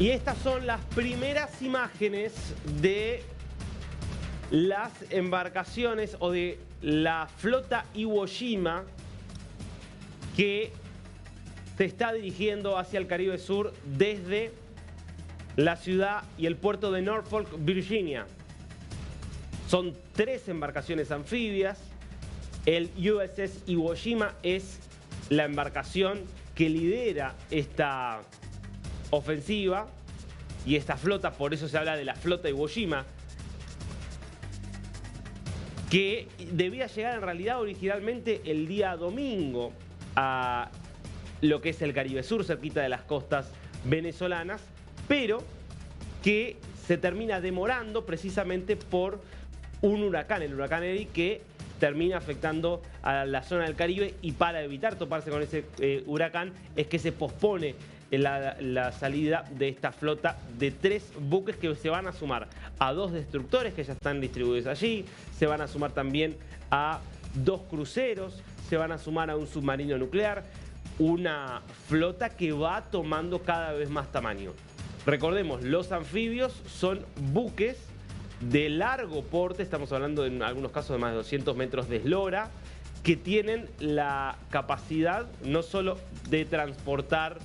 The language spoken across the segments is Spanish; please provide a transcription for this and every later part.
Y estas son las primeras imágenes de las embarcaciones o de la flota Iwo Jima que se está dirigiendo hacia el Caribe Sur desde la ciudad y el puerto de Norfolk, Virginia. Son 3 embarcaciones anfibias. El USS Iwo Jima es la embarcación que lidera esta ofensiva y esta flota, por eso se habla de la flota Iwo Jima, que debía llegar en realidad originalmente el día domingo a lo que es el Caribe Sur, cerquita de las costas venezolanas, pero que se termina demorando precisamente por un huracán, el huracán Eddie, que termina afectando a la zona del Caribe, y para evitar toparse con ese huracán es que se pospone la salida de esta flota de 3 buques que se van a sumar a 2 destructores que ya están distribuidos allí, se van a sumar también a 2 cruceros, se van a sumar a un submarino nuclear, una flota que va tomando cada vez más tamaño. Recordemos, los anfibios son buques de largo porte, estamos hablando en algunos casos de más de 200 metros de eslora, que tienen la capacidad no solo de transportar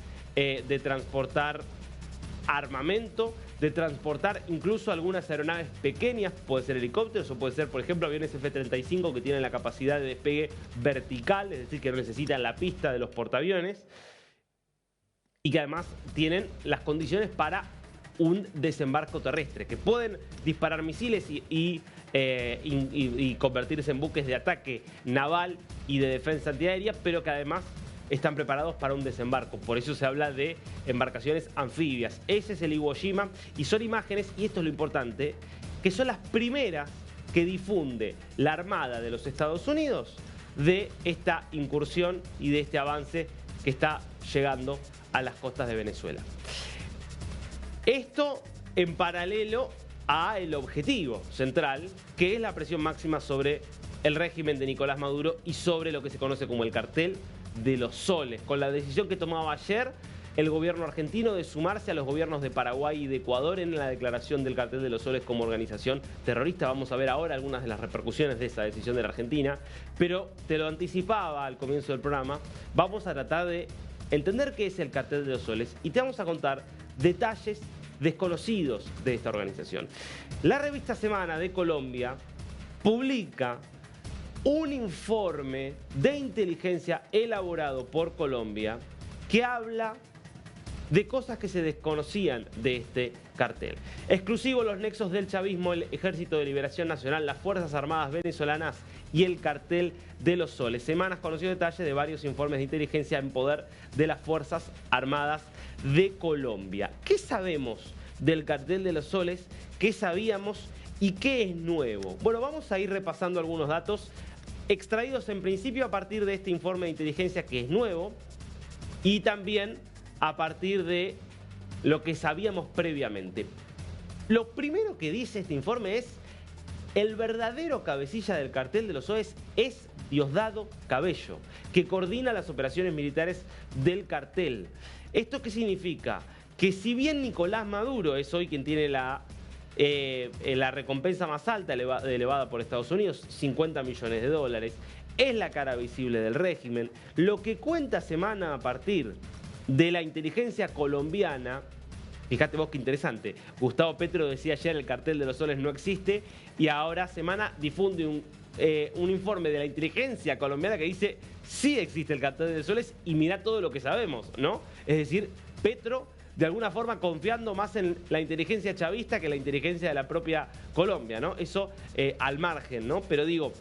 armamento, de transportar incluso algunas aeronaves pequeñas, puede ser helicópteros o puede ser, por ejemplo, aviones F-35 que tienen la capacidad de despegue vertical, es decir, que no necesitan la pista de los portaaviones, y que además tienen las condiciones para un desembarco terrestre, que pueden disparar misiles y convertirse en buques de ataque naval y de defensa antiaérea, pero que además están preparados para un desembarco. Por eso se habla de embarcaciones anfibias. Ese es el Iwo Jima y son imágenes, y esto es lo importante, que son las primeras que difunde la Armada de los Estados Unidos de esta incursión y de este avance que está llegando a las costas de Venezuela. Esto en paralelo a el objetivo central, que es la presión máxima sobre el régimen de Nicolás Maduro y sobre lo que se conoce como el cartel de los soles, con la decisión que tomaba ayer el gobierno argentino de sumarse a los gobiernos de Paraguay y de Ecuador en la declaración del cartel de los soles como organización terrorista. Vamos a ver ahora algunas de las repercusiones de esa decisión de la Argentina, pero te lo anticipaba al comienzo del programa, vamos a tratar de entender qué es el cartel de los soles y te vamos a contar detalles desconocidos de esta organización. La revista Semana de Colombia publica un informe de inteligencia elaborado por Colombia que habla de cosas que se desconocían de este cartel. Exclusivo: los nexos del chavismo, el Ejército de Liberación Nacional, las Fuerzas Armadas venezolanas y el cartel de los soles. Semanas conoció detalles de varios informes de inteligencia en poder de las Fuerzas Armadas de Colombia. ¿Qué sabemos del cartel de los soles? ¿Qué sabíamos y qué es nuevo? Bueno, vamos a ir repasando algunos datos extraídos en principio a partir de este informe de inteligencia, que es nuevo, y también a partir de lo que sabíamos previamente. Lo primero que dice este informe es: el verdadero cabecilla del cartel de los soles es Diosdado Cabello, que coordina las operaciones militares del cartel. ¿Esto qué significa? Que si bien Nicolás Maduro es hoy quien tiene la recompensa más alta elevada por Estados Unidos, 50 millones de dólares, es la cara visible del régimen, lo que cuenta Semana a partir de la inteligencia colombiana. Fíjate vos qué interesante, Gustavo Petro decía ayer el cartel de los soles no existe, y ahora Semana difunde un informe de la inteligencia colombiana que dice sí existe el cartel de los soles, y mirá todo lo que sabemos, ¿no? Es decir, Petro de alguna forma confiando más en la inteligencia chavista que la inteligencia de la propia Colombia, ¿no? Eso al margen, ¿no? Pero digo,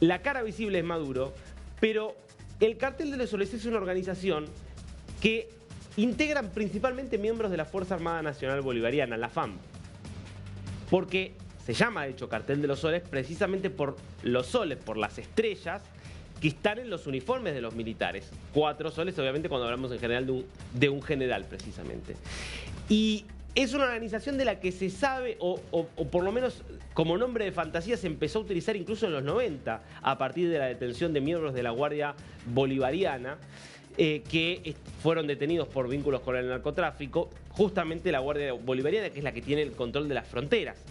la cara visible es Maduro, pero el cartel de los soles es una organización que integran principalmente miembros de la Fuerza Armada Nacional Bolivariana, la FAM, porque se llama de hecho cartel de los soles precisamente por los soles, por las estrellas que están en los uniformes de los militares. 4 soles, obviamente, cuando hablamos en general de un general, precisamente. Y es una organización de la que se sabe, o por lo menos como nombre de fantasía, se empezó a utilizar incluso en los 90, a partir de la detención de miembros de la Guardia Bolivariana. que fueron detenidos por vínculos con el narcotráfico, justamente la Guardia Bolivariana, que es la que tiene el control de las fronteras.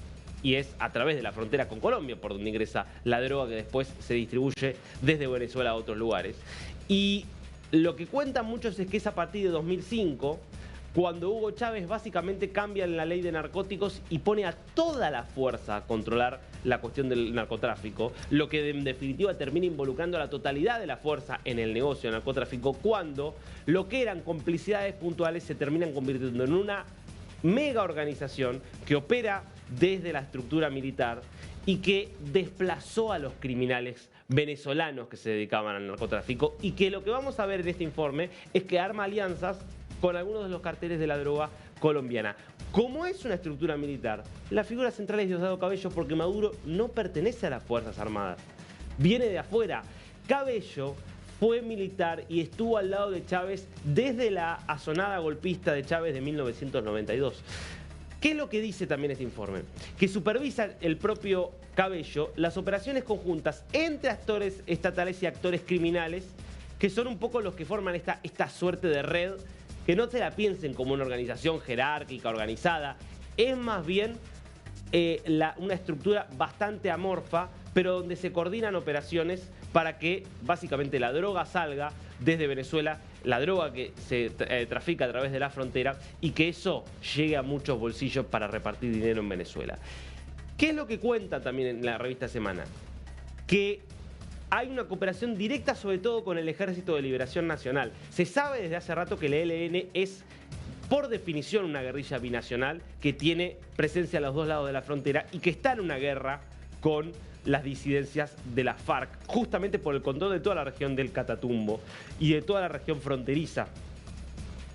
Y es a través de la frontera con Colombia por donde ingresa la droga que después se distribuye desde Venezuela a otros lugares. Y lo que cuentan muchos es que es a partir de 2005, cuando Hugo Chávez básicamente cambia la ley de narcóticos y pone a toda la fuerza a controlar la cuestión del narcotráfico, lo que en definitiva termina involucrando a la totalidad de la fuerza en el negocio del narcotráfico, cuando lo que eran complicidades puntuales se terminan convirtiendo en una mega organización que opera desde la estructura militar y que desplazó a los criminales venezolanos que se dedicaban al narcotráfico, y que lo que vamos a ver en este informe es que arma alianzas con algunos de los carteles de la droga colombiana. Como es una estructura militar, la figura central es Diosdado Cabello, porque Maduro no pertenece a las Fuerzas Armadas, viene de afuera. Cabello fue militar y estuvo al lado de Chávez desde la asonada golpista de Chávez de 1992. ¿Qué es lo que dice también este informe? Que supervisa el propio Cabello las operaciones conjuntas entre actores estatales y actores criminales, que son un poco los que forman esta suerte de red, que no se la piensen como una organización jerárquica, organizada, es más bien una estructura bastante amorfa, pero donde se coordinan operaciones para que básicamente la droga salga desde Venezuela, la droga que se trafica a través de la frontera, y que eso llegue a muchos bolsillos para repartir dinero en Venezuela. ¿Qué es lo que cuenta también en la revista Semana? Que hay una cooperación directa sobre todo con el Ejército de Liberación Nacional. Se sabe desde hace rato que el ELN es por definición una guerrilla binacional que tiene presencia a los dos lados de la frontera y que está en una guerra con las disidencias de la FARC, justamente por el control de toda la región del Catatumbo y de toda la región fronteriza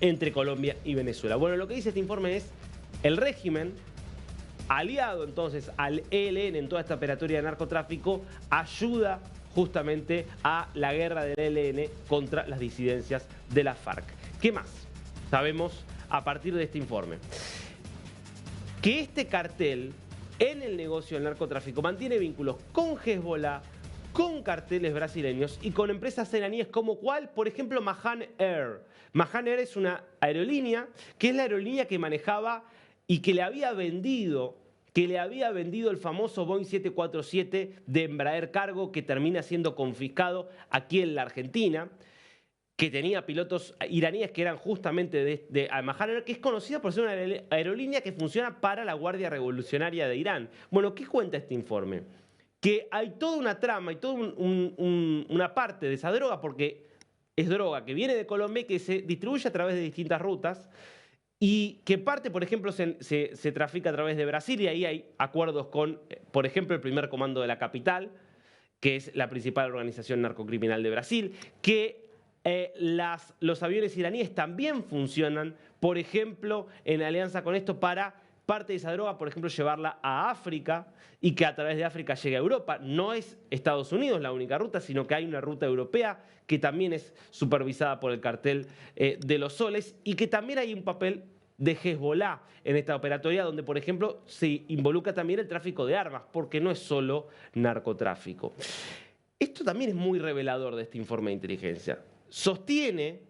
entre Colombia y Venezuela. Bueno, lo que dice este informe es el régimen, aliado entonces al ELN en toda esta operatoria de narcotráfico, ayuda justamente a la guerra del ELN contra las disidencias de la FARC. ¿Qué más sabemos a partir de este informe? Que este cartel en el negocio del narcotráfico mantiene vínculos con Hezbollah, con carteles brasileños y con empresas iraníes como cuál, por ejemplo, Mahan Air. Mahan Air es una aerolínea que es la aerolínea que manejaba y que le había vendido el famoso Boeing 747 de Embraer Cargo, que termina siendo confiscado aquí en la Argentina, que tenía pilotos iraníes que eran justamente de Mahan Air, que es conocida por ser una aerolínea que funciona para la Guardia Revolucionaria de Irán. Bueno, ¿qué cuenta este informe? Que hay toda una trama y toda una parte de esa droga, porque es droga que viene de Colombia y que se distribuye a través de distintas rutas, y que parte, por ejemplo, se trafica a través de Brasil, y ahí hay acuerdos con, por ejemplo, el primer comando de la capital, que es la principal organización narcocriminal de Brasil, que los aviones iraníes también funcionan, por ejemplo, en alianza con esto para parte de esa droga, por ejemplo, llevarla a África y que a través de África llegue a Europa. No es Estados Unidos la única ruta, sino que hay una ruta europea que también es supervisada por el cartel de los soles, y que también hay un papel de Hezbollah en esta operatoria, donde, por ejemplo, se involucra también el tráfico de armas, porque no es solo narcotráfico. Esto también es muy revelador de este informe de inteligencia. Sostiene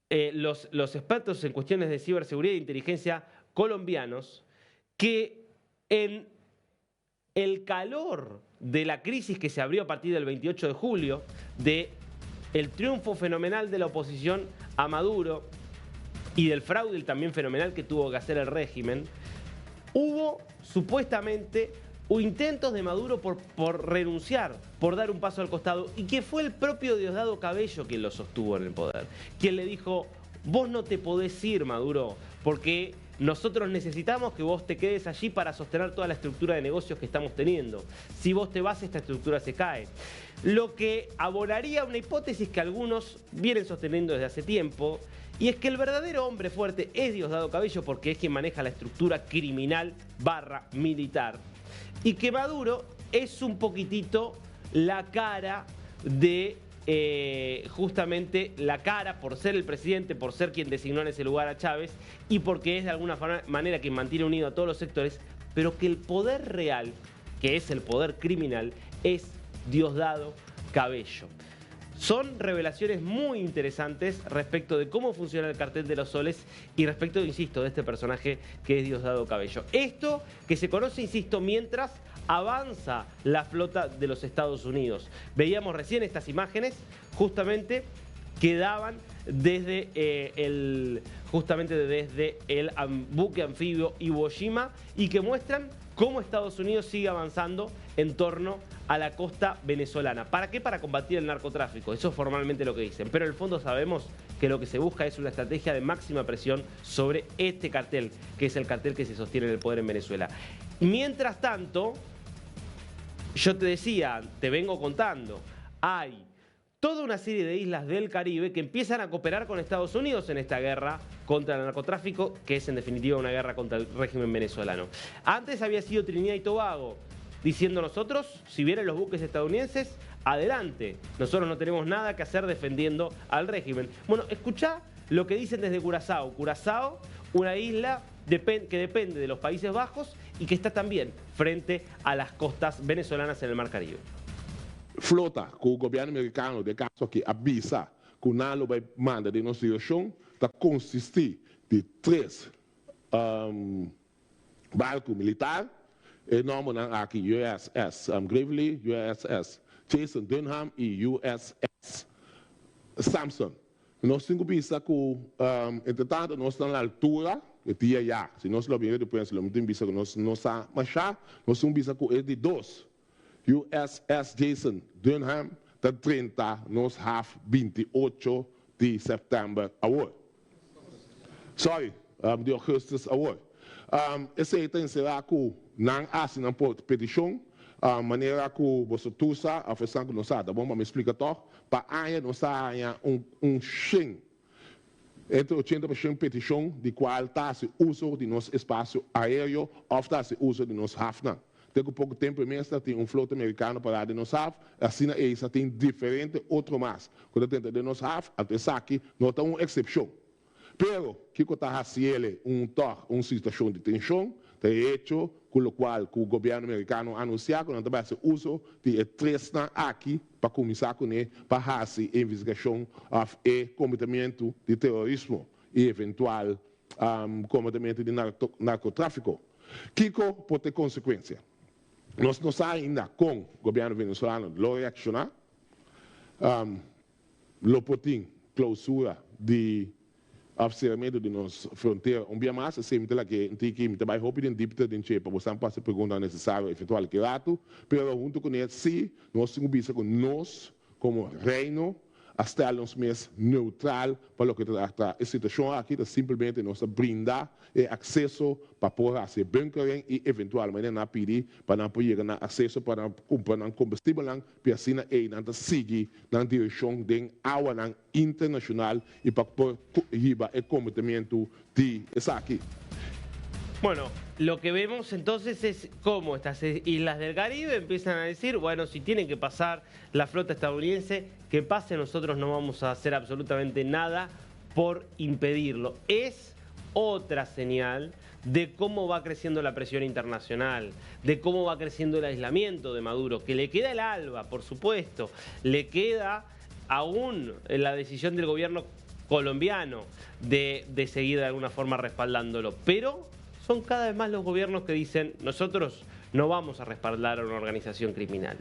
los expertos en cuestiones de ciberseguridad e inteligencia colombianos que en el calor de la crisis que se abrió a partir del 28 de julio, de el triunfo fenomenal de la oposición a Maduro y del fraude también fenomenal que tuvo que hacer el régimen, hubo supuestamente intentos de Maduro por renunciar, por dar un paso al costado, y que fue el propio Diosdado Cabello quien lo sostuvo en el poder, quien le dijo: vos no te podés ir, Maduro, porque nosotros necesitamos que vos te quedes allí para sostener toda la estructura de negocios que estamos teniendo. Si vos te vas, esta estructura se cae. Lo que abonaría una hipótesis que algunos vienen sosteniendo desde hace tiempo, y es que el verdadero hombre fuerte es Diosdado Cabello, porque es quien maneja la estructura criminal / militar, y que Maduro es un poquitito la cara de justamente la cara, por ser el presidente, por ser quien designó en ese lugar a Chávez, y porque es de alguna manera quien mantiene unido a todos los sectores, pero que el poder real, que es el poder criminal, es Diosdado Cabello. Son revelaciones muy interesantes respecto de cómo funciona el cartel de los soles y respecto, insisto, de este personaje que es Diosdado Cabello. Esto que se conoce, insisto, mientras avanza la flota de los Estados Unidos. Veíamos recién estas imágenes justamente que daban desde el buque anfibio Iwo Jima y que muestran cómo Estados Unidos sigue avanzando en torno a la costa venezolana. ¿Para qué? Para combatir el narcotráfico. Eso es formalmente lo que dicen. Pero en el fondo sabemos que lo que se busca es una estrategia de máxima presión sobre este cartel, que es el cartel que se sostiene en el poder en Venezuela. Mientras tanto, yo te decía, te vengo contando, hay toda una serie de islas del Caribe que empiezan a cooperar con Estados Unidos en esta guerra contra el narcotráfico, que es en definitiva una guerra contra el régimen venezolano. Antes había sido Trinidad y Tobago, diciendo nosotros, si vienen los buques estadounidenses, adelante, nosotros no tenemos nada que hacer defendiendo al régimen. Bueno, escuchá lo que dicen desde Curazao. Curazao, una isla que depende de los Países Bajos y que está también frente a las costas venezolanas en el Mar Caribe. Flota que o governo americano, de caso aqui, avisa que o NALO vai mandar de nossa direção, está consistir de 3 barcos militares, e nome aqui USS Gravely, USS Jason Dunham e USS Samson. Nós temos que pensar que, entretanto, nós estamos na altura de dia já. Se nós lo vemos depois, nós temos que pensar que nós não estamos, mas já nós temos que pensar que é de 2. USS Jason Dunham, de 30, nos half 28 de setembro agora. Sorry, de augustus agora. Esse item será que não assina por petição, maneira que você tusa, a versão que nós está bom, mas me explica todo, para aí nós há Schengen. Entre 80% petição de qual está se uso de nosso espaço aéreo, ou está se uso de nosso hafna. Tem pouco tempo mesmo, tem flota americana parada no SAF, assim essa tem diferente outro mais. Quando tem de nos SAF, até aqui não tem uma exceção. Pero que está haciendo uma situação de tensão, de hecho, com o qual o governo americano anunciou que não vai ser uso de três aqui para começar com ele para fazer investigação e combatimento de terrorismo e eventual combatimento de narcotráfico. Kiko pode ter consequência. Nós não estamos ainda com o governo venezuelano lo reaccionar, lo potin clausura de observamento de nossa fronteira, dia mais, sempre lá que tem que me trabalhar rápido em dívida de encher, para você não passar pergunta necessária, efetuar que rato, pero junto com ele, sim, nós temos que com nós, como reino, hasta nos mais neutral para o que trata a situação aqui, simplesmente nós brindar acesso para poder fazer bunkering e eventualmente não pedir para não poder ter acesso para comprar combustível para assim não seguir na direção de água internacional e para poder ir o combatimento de essa aqui. Bueno, lo que vemos entonces es cómo estas islas del Caribe empiezan a decir, bueno, si tienen que pasar la flota estadounidense, que pase, nosotros no vamos a hacer absolutamente nada por impedirlo. Es otra señal de cómo va creciendo la presión internacional, de cómo va creciendo el aislamiento de Maduro, que le queda el alba, por supuesto, le queda aún la decisión del gobierno colombiano de seguir de alguna forma respaldándolo, pero son cada vez más los gobiernos que dicen, nosotros no vamos a respaldar a una organización criminal.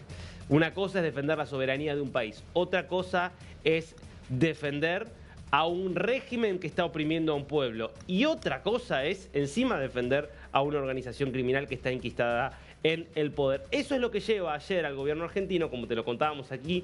Una cosa es defender la soberanía de un país, otra cosa es defender a un régimen que está oprimiendo a un pueblo, y otra cosa es encima defender a una organización criminal que está enquistada en el poder. Eso es lo que lleva ayer al gobierno argentino, como te lo contábamos aquí,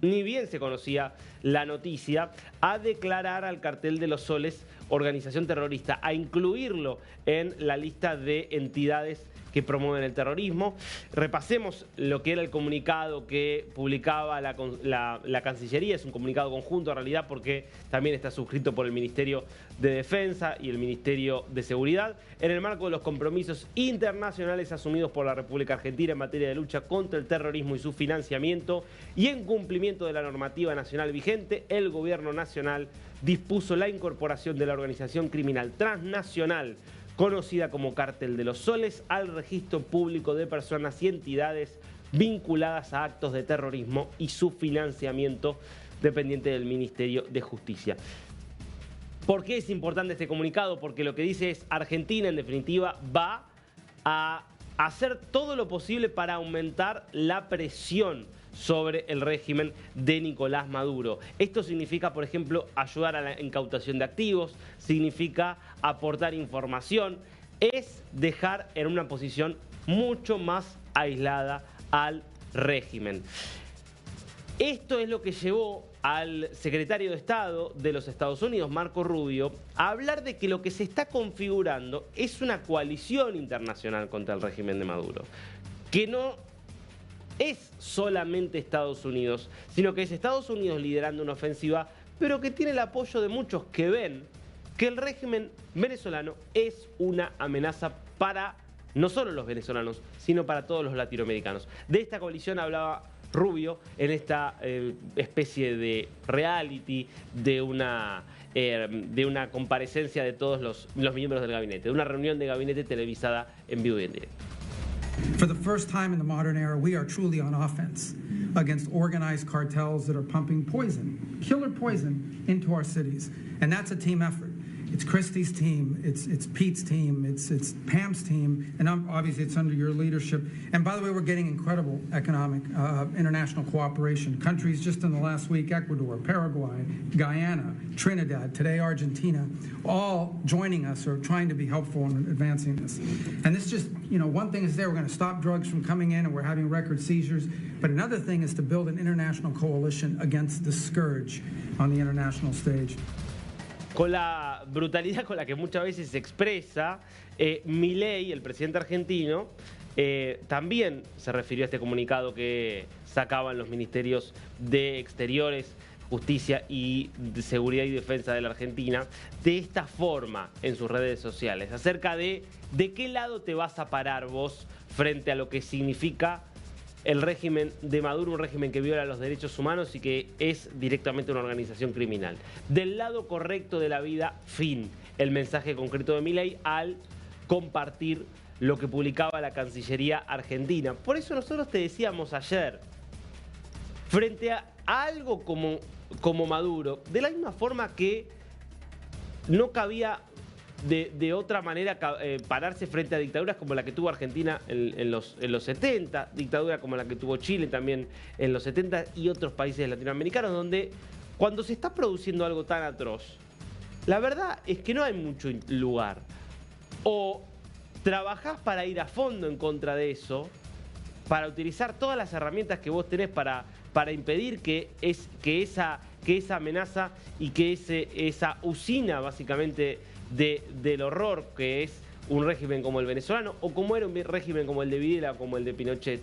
ni bien se conocía la noticia, a declarar al Cartel de los Soles organización terrorista, a incluirlo en la lista de entidades que promueven el terrorismo. Repasemos lo que era el comunicado que publicaba la Cancillería. Es un comunicado conjunto en realidad porque también está suscrito por el Ministerio de Defensa y el Ministerio de Seguridad. En el marco de los compromisos internacionales asumidos por la República Argentina en materia de lucha contra el terrorismo y su financiamiento y en cumplimiento de la normativa nacional vigente, el Gobierno Nacional dispuso la incorporación de la organización criminal transnacional conocida como Cartel de los Soles al registro público de personas y entidades vinculadas a actos de terrorismo y su financiamiento dependiente del Ministerio de Justicia. ¿Por qué es importante este comunicado? Porque lo que dice es Argentina, en definitiva, va a hacer todo lo posible para aumentar la presión sobre el régimen de Nicolás Maduro. Esto significa, por ejemplo, ayudar a la incautación de activos, significa aportar información, es dejar en una posición mucho más aislada al régimen. Esto es lo que llevó al secretario de Estado de los Estados Unidos, Marco Rubio, a hablar de que lo que se está configurando es una coalición internacional contra el régimen de Maduro, que no es solamente Estados Unidos, sino que es Estados Unidos liderando una ofensiva, pero que tiene el apoyo de muchos que ven que el régimen venezolano es una amenaza para no solo los venezolanos, sino para todos los latinoamericanos. De esta coalición hablaba Rubio en esta especie de reality, de una comparecencia de todos los miembros del gabinete, de una reunión de gabinete televisada en vivo y en directo. For the first time in the modern era, we are truly on offense against organized cartels that are pumping poison, killer poison, into our cities. And that's a team effort. It's Christie's team, it's Pete's team, it's Pam's team, and obviously it's under your leadership. And by the way, we're getting incredible economic, international cooperation. Countries just in the last week, Ecuador, Paraguay, Guyana, Trinidad, today Argentina, all joining us or trying to be helpful in advancing this. And this just, one thing is we're going to stop drugs from coming in and we're having record seizures, but another thing is to build an international coalition against the scourge on the international stage. Con la brutalidad con la que muchas veces se expresa, Milei, el presidente argentino, también se refirió a este comunicado que sacaban los ministerios de Exteriores, Justicia y de Seguridad y Defensa de la Argentina, de esta forma en sus redes sociales, acerca de qué lado te vas a parar vos frente a lo que significa el régimen de Maduro, un régimen que viola los derechos humanos y que es directamente una organización criminal. Del lado correcto de la vida, fin. El mensaje concreto de Milei al compartir lo que publicaba la Cancillería argentina. Por eso nosotros te decíamos ayer, frente a algo como Maduro, de la misma forma que no cabía de otra manera pararse frente a dictaduras como la que tuvo Argentina en los 70, dictadura como la que tuvo Chile también en los 70 y otros países latinoamericanos, donde cuando se está produciendo algo tan atroz, la verdad es que no hay mucho lugar. O trabajás para ir a fondo en contra de eso, para utilizar todas las herramientas que vos tenés para impedir que esa amenaza y que esa usina básicamente del horror que es un régimen como el venezolano o como era un régimen como el de Videla o como el de Pinochet,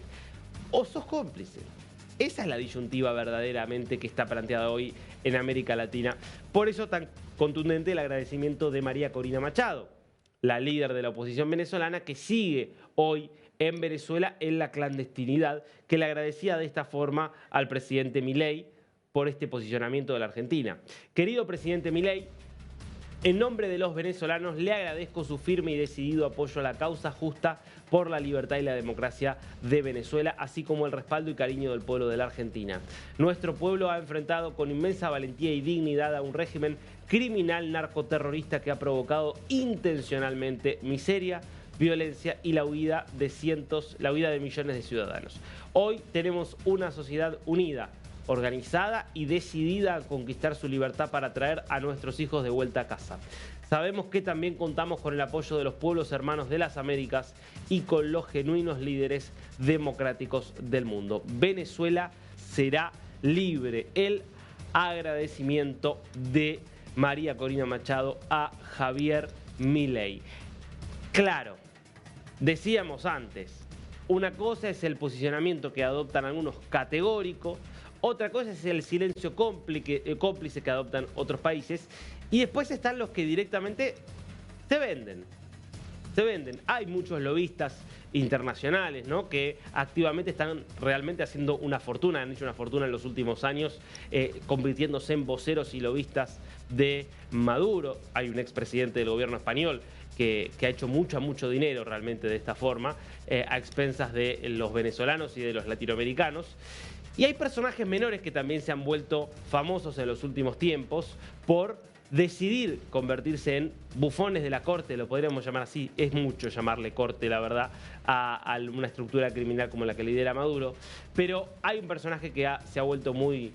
o sos cómplice. Esa es la disyuntiva verdaderamente que está planteada hoy en América Latina. Por eso tan contundente el agradecimiento de María Corina Machado, la líder de la oposición venezolana que sigue hoy en Venezuela en la clandestinidad, que le agradecía de esta forma al presidente Milei por este posicionamiento de la Argentina. Querido presidente Milei, en nombre de los venezolanos le agradezco su firme y decidido apoyo a la causa justa por la libertad y la democracia de Venezuela, así como el respaldo y cariño del pueblo de la Argentina. Nuestro pueblo ha enfrentado con inmensa valentía y dignidad a un régimen criminal narcoterrorista que ha provocado intencionalmente miseria, violencia y la huida de millones de ciudadanos. Hoy tenemos una sociedad unida, organizada y decidida a conquistar su libertad para traer a nuestros hijos de vuelta a casa. Sabemos que también contamos con el apoyo de los pueblos hermanos de las Américas y con los genuinos líderes democráticos del mundo. Venezuela será libre. El agradecimiento de María Corina Machado a Javier Milei. Claro, decíamos antes, una cosa es el posicionamiento que adoptan algunos categóricos, otra cosa es el silencio cómplice que adoptan otros países y después están los que directamente se venden. se venden. Hay muchos lobistas internacionales, ¿no?, que activamente están realmente haciendo una fortuna, han hecho una fortuna en los últimos años, convirtiéndose en voceros y lobistas de Maduro. Hay un expresidente del gobierno español que ha hecho mucho dinero realmente de esta forma, a expensas de los venezolanos y de los latinoamericanos. Y hay personajes menores que también se han vuelto famosos en los últimos tiempos por decidir convertirse en bufones de la corte, lo podríamos llamar así, es mucho llamarle corte, la verdad, a una estructura criminal como la que lidera Maduro, pero hay un personaje que se ha vuelto muy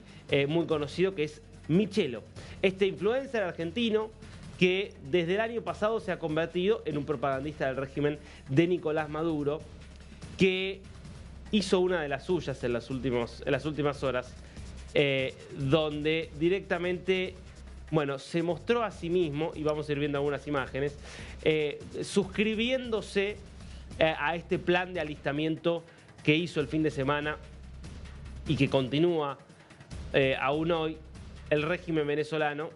conocido, que es Michelo, este influencer argentino que desde el año pasado se ha convertido en un propagandista del régimen de Nicolás Maduro, que hizo una de las suyas en las últimas horas, donde directamente, bueno, se mostró a sí mismo, y vamos a ir viendo algunas imágenes, suscribiéndose a este plan de alistamiento que hizo el fin de semana y que continúa aún hoy el régimen venezolano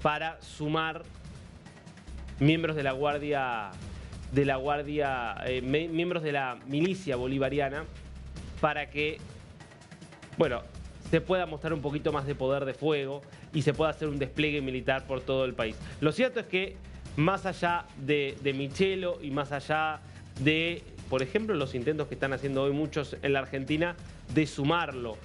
para sumar miembros de la miembros de la milicia bolivariana, para que, bueno, se pueda mostrar un poquito más de poder de fuego y se pueda hacer un despliegue militar por todo el país. Lo cierto es que más allá de Michelo y más allá de, por ejemplo, los intentos que están haciendo hoy muchos en la Argentina de sumarlo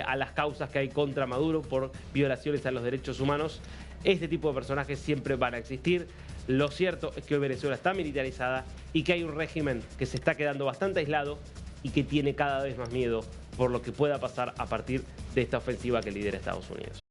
a las causas que hay contra Maduro por violaciones a los derechos humanos, este tipo de personajes siempre van a existir. Lo cierto es que hoy Venezuela está militarizada y que hay un régimen que se está quedando bastante aislado y que tiene cada vez más miedo por lo que pueda pasar a partir de esta ofensiva que lidera Estados Unidos.